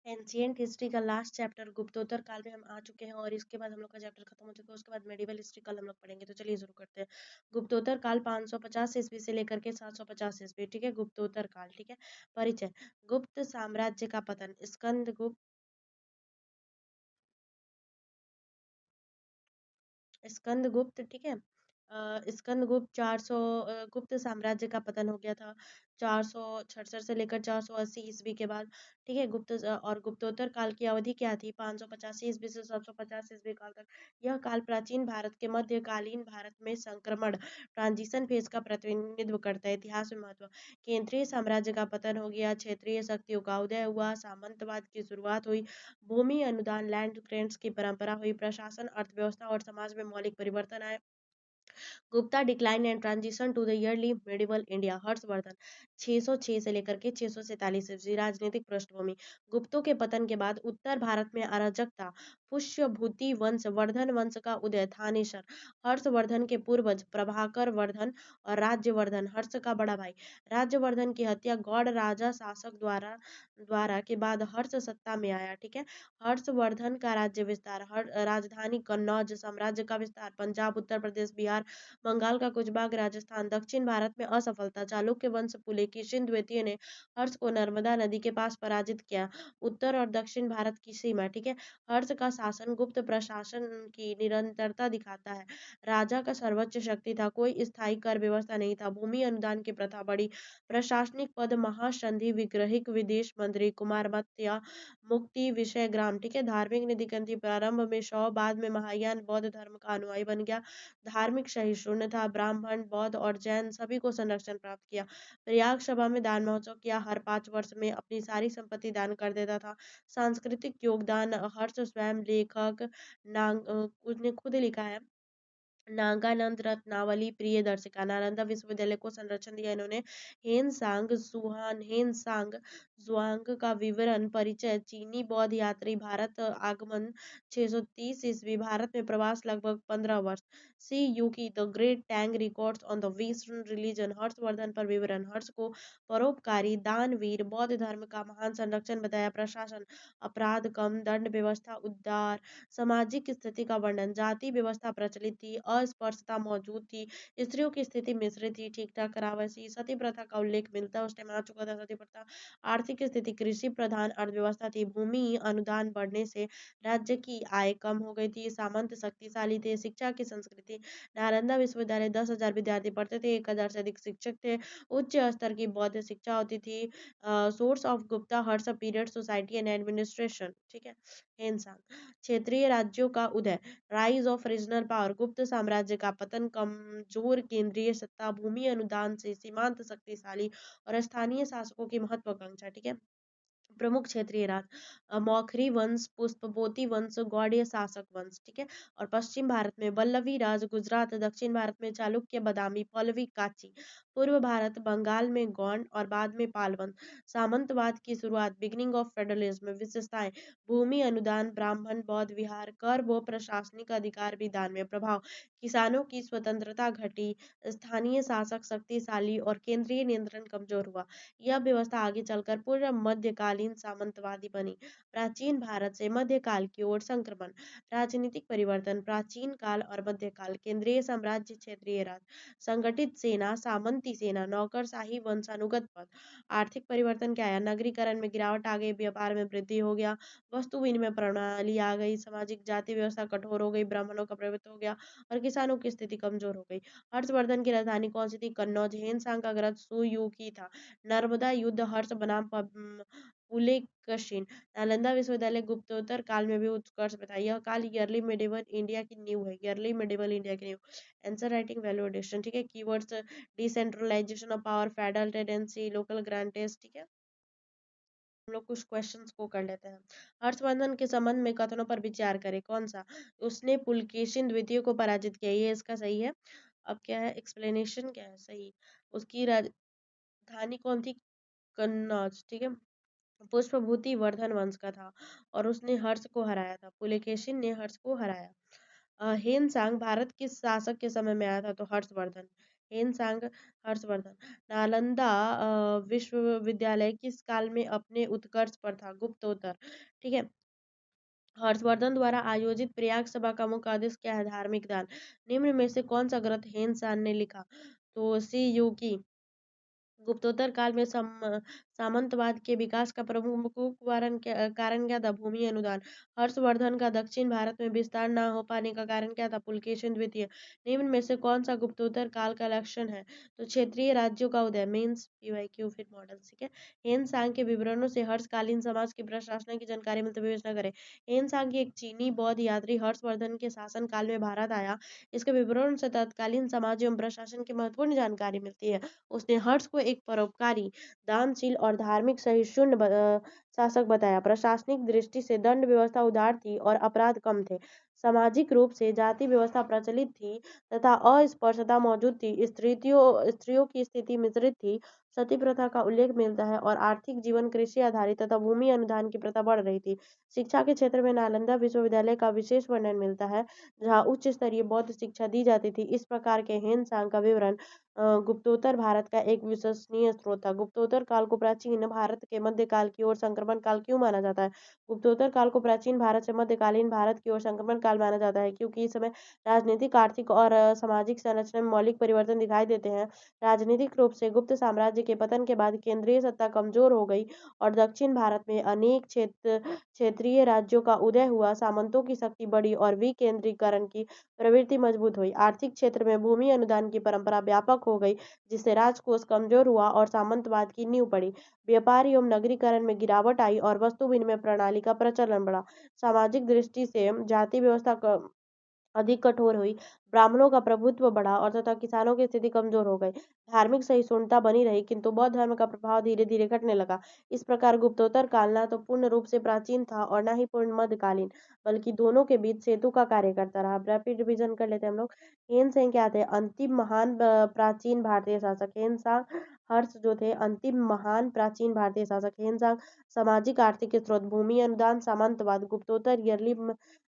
Ancient history का last chapter गुप्तोत्तर काल में हम आ चुके हैं और इसके बाद हम लोग का चैप्टर खत्म हो चुका है। उसके बाद मेडिवल हिस्ट्री कल हम लोग पढ़ेंगे। तो चलिए शुरू करते हैं। गुप्तोत्तर काल 550 ईस्वी से लेकर के 750 ईस्वी, ठीक है। गुप्तोत्तर काल, ठीक है। परिचय। गुप्त साम्राज्य का पतन। स्कंदगुप्त, ठीक है। स्कंदगुप्त 400, गुप्त साम्राज्य का पतन हो गया था 466 से लेकर 480 ईस्वी के बाद, ठीक है। और गुप्तोत्तर काल की अवधि क्या थी? 585 ईस्वी से 750 ईस्वी काल तक। यह काल प्राचीन भारत के मध्यकालीन भारत में संक्रमण, ट्रांजिशन फेज का प्रतिनिधित्व करता है। इतिहास में महत्व। केंद्रीय साम्राज्य का पतन हो गया, क्षेत्रीय शक्तियों का उदय हुआ, सामंतवाद की शुरुआत हुई, भूमि अनुदान लैंड ग्रेंट्स की परंपरा हुई, प्रशासन, अर्थव्यवस्था और समाज में मौलिक परिवर्तन आए। Gupta decline and transition to the early medieval India. Harshavardhana 606 से लेकर के 647 ईस्वी। राजनीतिक पृष्ठभूमि। गुप्तों के पतन के बाद उत्तर भारत में अराजकता, पुष्यभूति वंश, वर्धन वंश का उदय। थानेसर। हर्षवर्धन के पूर्वज प्रभाकर वर्धन और राज्यवर्धन, हर्ष का बड़ा भाई। राज्यवर्धन की हत्या गौड़ राजा शासक द्वारा द्वारा के बाद हर्ष सत्ता में आया, ठीक है। हर्षवर्धन का राज्य विस्तार। राजधानी कन्नौज, साम्राज्य का विस्तार। पंजाब, उत्तर प्रदेश, बिहार, बंगाल का कुछ भाग, राजस्थान। दक्षिण भारत में असफलता। चालुक्य वंश पुलकेशिन द्वितीय ने हर्ष को नर्मदा नदी के पास पराजित किया। उत्तर और दक्षिण भारत की सीमा, ठीक है। हर्ष का शासन गुप्त प्रशासन की निरंतरता दिखाता है। राजा का सर्वोच्च शक्ति था, कोई स्थायी कर व्यवस्था नहीं था। भूमि अनुदान की प्रथा बढ़ी। प्रशासनिक पद महासंधि, विग्रहिक, विदेश मंत्री, कुमारमत्या, मुक्ति, विषय ग्राम, ठीक है। धार्मिक नीति ग्रंथि। प्रारंभ में शौ, बाद में महायान बौद्ध धर्म का अनुयायी बन गया। धार्मिक सहिष्णुता, ब्राह्मण, बौद्ध और जैन सभी को संरक्षण प्राप्त किया। प्रयाग सभा में दान महोत्सव किया। हर 5 वर्ष में अपनी सारी संपत्ति दान कर देता था। सांस्कृतिक योगदान। हर्ष स्वयं लेखक, उसने खुद लिखा है। नागानंद रत्नावली, प्रियदर्शिका। नालंदा विश्वविद्यालय को संरक्षण दिया इन्होंने। हेनसांग जुआंग का विवरण। परिचय। चीनी बौद्ध यात्री, भारत आगमन 630 ईस्वी। भारत में प्रवास लगभग 15 वर्ष। Si Yuki the great Tang records on the western religion. Harshvardhan पर विवरण। हर्ष को परोपकारी, दानवीर, बौद्ध धर्म का महान संरक्षण बताया। प्रशासन। अपराध कम, दंड व्यवस्था उदार, सामाजिक स्थिति का वर्णन। जाति व्यवस्था प्रचलित थी, अस्पृश्यता मौजूद थी, स्त्रियों की स्थिति मिश्रित थी, ठीक ठाक करावसी। सती प्रथा का उल्लेख मिलता है, उस टाइम आ चुका था सती प्रथा। आर्थिक स्थिति कृषि प्रधान अर्थव्यवस्था थी। भूमि अनुदान बढ़ने से राज्य की आय कम हो गई थी। सामंत शक्तिशाली थे। शिक्षा की संस्कृति। नालंदा विश्वविद्यालय 10,000 विद्यार्थी पढ़ते थे, 1,000 से अधिक शिक्षक थे। उच्च स्तर की बौद्ध शिक्षा होती थी। Source of Gupta Harsh period society and administration, ठीक है। हेनसांग। क्षेत्रीय राज्यों का उदय। Rise of regional power. Gupta साम्राज्य का पतन, कमजोर केंद्रीय सत्ता, भूमि अनुदान से सीमांत शक्तिशाली और स्थानीय शासकों की महत्वाकांक्षा, ठीक है। प्रमुख क्षेत्रीय राज। मौखरी वंश, पुष्पवती वंश, गौड़ीय शासक वंश, ठीक है। और पश्चिम भारत में वल्लवी राज, गुजरात। दक्षिण भारत में चालुक्य, बादामी, पल्लवी, काची। पूर्व भारत बंगाल में गौंड और बाद में पाल वंश। सामंतवाद की शुरुआत। Beginning of federalism. विशेषताएं। भूमि अनुदान, ब्राह्मण, बौद्ध विहार, कर व प्रशासनिक अधिकार विधान में प्रभाव। किसानों की स्वतंत्रता घटी, स्थानीय शासक शक्तिशाली और केंद्रीय नियंत्रण कमजोर हुआ। यह व्यवस्था आगे चलकर पूर्व मध्यकालीन सामंतवादी बनी। प्राचीन भारत से मध्यकाल की ओर संक्रमण। राजनीतिक परिवर्तन। प्राचीन काल और मध्यकाल। केंद्रीय साम्राज्य, क्षेत्रीय राज। संगठित सेना, सामंती सेना, नौकरशाही, वंशानुगत पद। आर्थिक परिवर्तन क्या आया? नगरीकरण में गिरावट आ गई, व्यापार में वृद्धि हो गया, वस्तु विनिमय प्रणाली आ गई, सामाजिक जाति व्यवस्था कठोर हो गई, ब्राह्मणों का प्रभुत्व हो गया और किसानों की स्थिति कमजोर हो गई। हर्षवर्धन की राजधानी कौन सी थी? कन्नौज। हेनसांग का ग्रंथ सुयुकी था। नर्मदा युद्ध, हर्ष बनाम पुलकेशिन। नालंदा विश्वविद्यालय गुप्तोत्तर काल में भी उत्कर्ष बताया। यह काल ईयरली मेडिवल इंडिया की नींव है। ईयरली मेडिवल इंडिया की नींव। आंसर राइटिंग वैल्यू एडिशन, ठीक है। Keywords. Decentralization of power, federal tendency, local grantees, ठीक है। हम लोग कुछ क्वेश्चंस को कर लेते हैं। हर्षवर्धन के संबंध में कथनों पर विचार करें। कौन सा? उसने पुलकेशिन द्वितीय को पराजित किया, ये इसका सही है। अब क्या है? एक्सप्लेनेशन क्या है? सही। उसकी राजधानी कौन थी? कन्नौज, ठीक है। पुष्पभूति वर्धन वंश का था और उसने हर्ष को हराया था। पुलकेशिन ने हर्ष को हराया। हेनसांग भारत किस शासक के समय में आया था? तो हर्षवर्धन। हेनसांग हर्षवर्धन। नालंदा विश्वविद्यालय किस काल में अपने उत्कर्ष पर था? गुप्तोत्तर। ठीक है। हर्षवर्धन द्वारा आयोजित प्रयाग सभा का मुख्य आदेश क्या है? धार्मिक दान। निम्न में से कौन सा ग्रंथ हेनसान ने लिखा? तो सी यू की। गुप्तोत्तर काल में सामंतवाद के विकास का प्रमुख कारण क्या था? भूमि अनुदान। हर्षवर्धन का दक्षिण भारत में विस्तार न हो पाने का कारण क्या था? पुलकेशिन द्वितीय। निम्न में से कौन सा गुप्तोत्तर काल का लक्षण है? तो क्षेत्रीय राज्यों का उदय। मेंस पीवाईक्यू फिर मॉडल। ठीक है। हेन सांग के विवरणों से हर्षकालीन समाज की प्रशासना की जानकारी मिलती है, विवेचना करें। हेन सांग एक चीनी बौद्ध यात्री हर्षवर्धन के शासन काल में भारत आया। इसके विवरणों से तत्कालीन समाज एवं प्रशासन की महत्वपूर्ण जानकारी मिलती है। उसने हर्ष को एक परोपकारी, दानशील और धार्मिक सहिष्णु शासक बताया। प्रशासनिक दृष्टि से दंड व्यवस्था उदार थी और अपराध कम थे। सामाजिक रूप से जाति व्यवस्था प्रचलित थी तथा अस्पृश्यता मौजूद थी। स्त्रियों की स्थिति मिश्रित थी। सती प्रथा का उल्लेख मिलता है और आर्थिक जीवन कृषि आधारित तथा भूमि अनुदान की प्रथा बढ़ रही थी। शिक्षा के क्षेत्र में नालंदा विश्वविद्यालय का विशेष वर्णन मिलता है, जहाँ उच्च स्तरीय बौद्ध शिक्षा दी जाती थी। इस प्रकार के हेन सांग का विवरण गुप्तोत्तर भारत का एक विश्वसनीय स्रोत था। गुप्तोत्तर काल को प्राचीन भारत के मध्यकाल की ओर संक्रमण काल क्यों माना जाता है? गुप्तोत्तर काल को प्राचीन भारत से मध्यकालीन भारत की ओर संक्रमण काल माना जाता है क्योंकि इस समय राजनीतिक, आर्थिक और सामाजिक संरचना में मौलिक परिवर्तन दिखाई देते हैं। राजनीतिक रूप से गुप्त साम्राज्य के पतन के बाद केंद्रीय सत्ता कमजोर हो गई और दक्षिण भारत में अनेक क्षेत्रीय राज्यों का उदय हुआ। सामंतों की शक्ति बढ़ी और विकेंद्रीकरण की प्रवृत्ति मजबूत हुई। आर्थिक क्षेत्र में भूमि अनुदान की परंपरा व्यापक हो गई, जिससे राजकोष कमजोर हुआ और सामंतवाद की नींव पड़ी। व्यापार एवं नगरीकरण में गिरावट आई और वस्तु विनिमय प्रणाली का प्रचलन बढ़ा। सामाजिक दृष्टि से जाति व्यवस्था अधिक कठोर हुई। ब्राह्मणों का प्रभुत्व बढ़ा और तथा किसानों की स्थिति कमजोर हो गई। धार्मिक सहिष्णुता बनी रही, किंतु बौद्ध धर्म का प्रभाव धीरे धीरे घटने लगा। इस प्रकार गुप्तोत्तर काल न तो पूर्ण रूप से प्राचीन था और न ही पूर्ण मध्यकालीन, बल्कि दोनों के बीच सेतु का कार्य करता रहा। रैपिड रिवीजन कर लेते हैं हम लोग। हेन सेन क्या थे? अंतिम महान प्राचीन भारतीय शासक। हेन सांग हर्ष जो थे अंतिम महान प्राचीन भारतीय शासक। हेन सांग सामाजिक आर्थिक स्रोत, भूमि अनुदान, सामंतवाद। गुप्तोत्तर ईयरली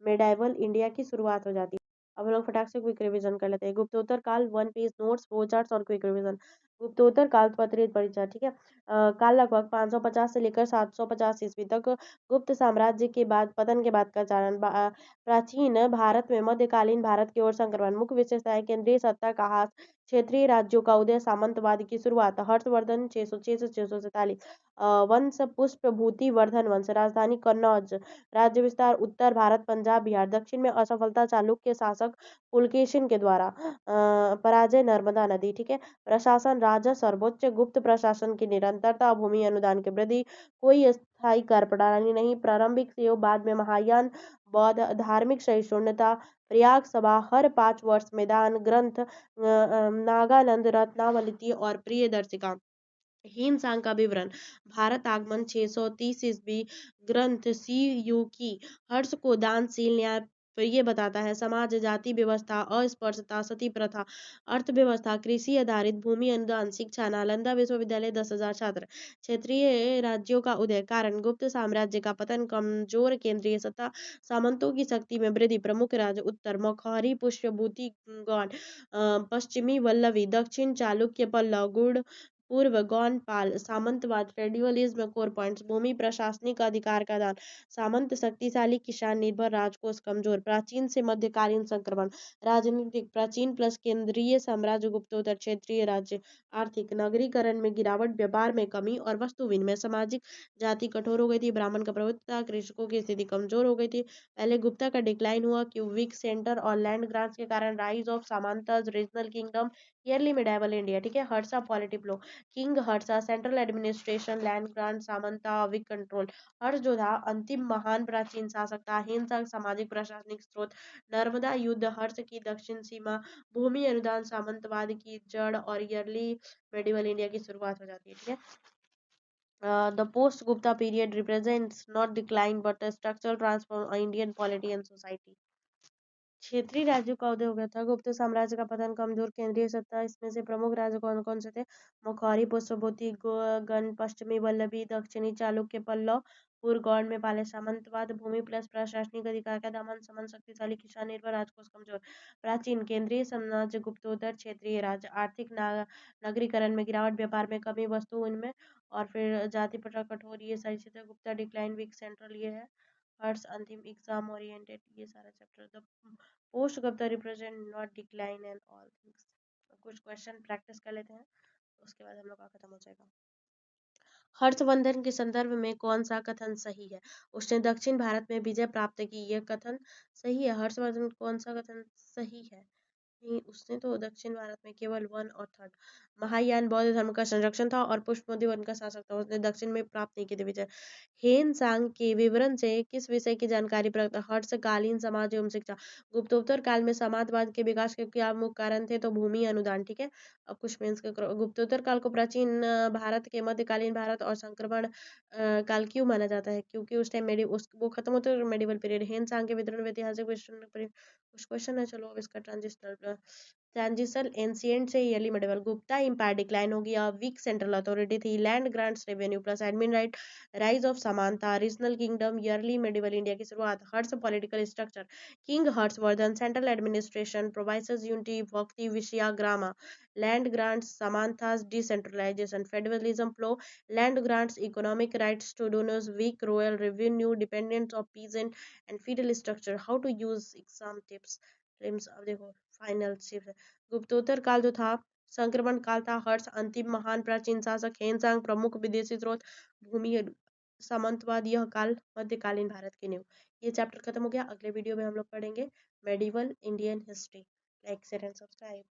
मेडाइवल इंडिया की शुरुआत हो जाती है। अब हम लोग फटाक से क्विक रिवीजन कर लेते हैं। गुप्तोत्तर काल, one page notes, flow charts और क्विक रिवीजन। गुप्तोत्तर काल पत्रित परिचय। ठीक है। काल लगभग 550 से लेकर 750 ईस्वी तक। गुप्त साम्राज्य के बाद पतन के बाद का चरण। प्राचीन भारत में मध्यकालीन भारत की ओर संक्रमण। मुख्य विशेषताएं: केंद्रीय सत्ता का ह्रास, क्षेत्रीय राज्यों का उदय, सामंतवाद की शुरुआत। हर्षवर्धन 606 से 647। वंश पुष्प भूति वर्धन वंश। राजधानी कन्नौज। राज्य विस्तार: उत्तर भारत, पंजाब, बिहार। दक्षिण में असफलता चालुक्य शासक पुलकेशिन के द्वारा। पराजय नर्मदा नदी। ठीक है। प्रशासन: राजा सर्वोच्च, गुप्त प्रशासन की निरंतरता, भूमि अनुदान की वृद्धि, कोई स्थायी कर प्रणाली नहीं। प्रारंभिक से बाद में महायान बौद्ध। धार्मिक सहिष्णुता, प्रयाग सभा हर 5 वर्ष में दान, ग्रंथ नागानंद रत्नावलिति और प्रियदर्शिका। हीन सांग का विवरण: भारत आगमन 630 ईस्वी। ग्रंथ सी यू की। हर्ष को दानशील, न्याय प्रिय बताता है। समाज, जाति व्यवस्था, अस्पृश्यता, सती प्रथा। अर्थव्यवस्था, कृषि आधारित, भूमि अनुदान। शिक्षा, नालंदा विश्वविद्यालय 10,000 छात्र। क्षेत्रीय राज्यों का उदय। कारण: गुप्त साम्राज्य का पतन, कमजोर केंद्रीय सत्ता, सामंतों की शक्ति में वृद्धि। प्रमुख राज्य: उत्तर मखौरी, पुष्यभूति, गौड़। पश्चिमी वल्लवी, दक्षिण चालुक्य, पल्लव, गुड़, पूर्व गौण पाल। सामंतवाद, फेड्यूलिज्म। कोर पॉइंट्स: भूमि, प्रशासनिक अधिकार का दान, सामंत शक्तिशाली, किसान निर्भर, राजकोष कमजोर। प्राचीन से मध्यकालीन संक्रमण। राजनीतिक: प्राचीन प्लस केंद्रीय साम्राज्य, गुप्तोत्तर क्षेत्रीय राज्य। आर्थिक: नगरीकरण में गिरावट, व्यापार में कमी और वस्तु विनिमय। सामाजिक: जाति कठोर हो गई थी, ब्राह्मण का प्रभुत्व था, कृषकों की स्थिति कमजोर हो गई थी। पहले गुप्ता का डिक्लाइन हुआ क्यूबिक सेंटर और लैंड ग्रांट्स के कारण। Rise of samantas, regional kingdom, early medieval India. ठीक है। Harsha polity flow: king Harsha, central administration, land grant, samanta, weak control. Harsh जो था अंतिम महान प्राचीन शासक था। हिंसा, सामाजिक प्रशासनिक स्रोत, नर्मदा युद्ध, हर्ष की दक्षिण सीमा, भूमि अनुदान, सामंतवाद की जड़ और ईयरली मेडिवल इंडिया की शुरुआत हो जाती है। ठीक है। The post-Gupta period represents not decline but a structural transform of Indian polity and society. क्षेत्रीय राज्यों का उदय हो गया था। गुप्त साम्राज्य का पतन, कमजोर केंद्रीय सत्ता। इसमें से प्रमुख राज्य कौन कौन से थे? मौखरी, पुष्पभूति, गण, पश्चिमी वल्लभी, दक्षिणी चालुक्य, पल्लव, पूर्व गौड़ में पाले। सामंतवाद, भूमि प्लस प्रशासनिक अधिकार का दमन, समन, शक्तिशाली, किसान निर्भर, राजकोष कमजोर। प्राचीन केंद्रीय साम्राज्य, गुप्तोत्तर क्षेत्रीय राज्य। आर्थिक नगरीकरण में गिरावट, व्यापार में कमी, वस्तु उनमें, और फिर जाति प्रथा कठोर, ये सारी चीजें। गुप्ता डिक्लाइन, वीक सेंट्रल, ये है। हर्ष अंतिम, एग्जाम ओरिएंटेड, ये सारा chapter. Post Gupta represent not decline and all things. कुछ क्वेश्चन प्रैक्टिस कर लेते हैं, उसके बाद हम लोग का खत्म हो जाएगा। हर्षवर्धन के संदर्भ में कौन सा कथन सही है? उसने दक्षिण भारत में विजय प्राप्त की, यह कथन सही है। हर्षवर्धन कौन सा कथन सही है? नहीं, उसने तो दक्षिण भारत में केवल 1 और 3। महायान बौद्ध धर्म का संरक्षण था और पुष्पमोदी वन का शासक था, उसने दक्षिण में प्राप्त नहीं की थी विजय। हेन सांग के विवरण से किस विषय की जानकारी प्राप्त? हर्षकालीन समाज एवं शिक्षा। गुप्तोत्तर काल में समाजवाद के विकास के क्या मुख्य कारण थे? तो भूमि अनुदान। ठीक है, अब कुछ मेंस के करो। गुप्तोत्तर काल को प्राचीन भारत के मध्यकालीन भारत और संक्रमण काल क्यों माना जाता है? क्योंकि उस टाइम वो खत्म होते मेडिवल पीरियड। हेन सांग के विवरण में ऐतिहासिक कुछ क्वेश्चन है, चलो अब इसका ट्रांजिशनल एंशिएंट से early medieval. Gupta empire decline हो गया, वीक सेंट्रल अथॉरिटी थी, land grants, revenue plus admin right, rise of samanta, regional kingdom, early medieval India की शुरुआत। Harsh political structure, king Harshvardhan, central administration, provinces unity, bhukti vishaya grama, land grants, samanta, decentralization, federalism flow, land grants, economic rights to donors, weak royal revenue, dependence of peasant and feudal structure. How to use exam tips. अब देखो final shift है। गुप्तोत्तर काल जो था, संक्रमण काल था। हर्ष अंतिम महान प्राचीन शासक। हेनसांग प्रमुख विदेशी स्रोत। भूमि सामंतवाद, यह काल मध्यकालीन भारत की नींव। ये चैप्टर खत्म हो गया। अगले वीडियो में हम लोग पढ़ेंगे medieval Indian history. Like share and subscribe.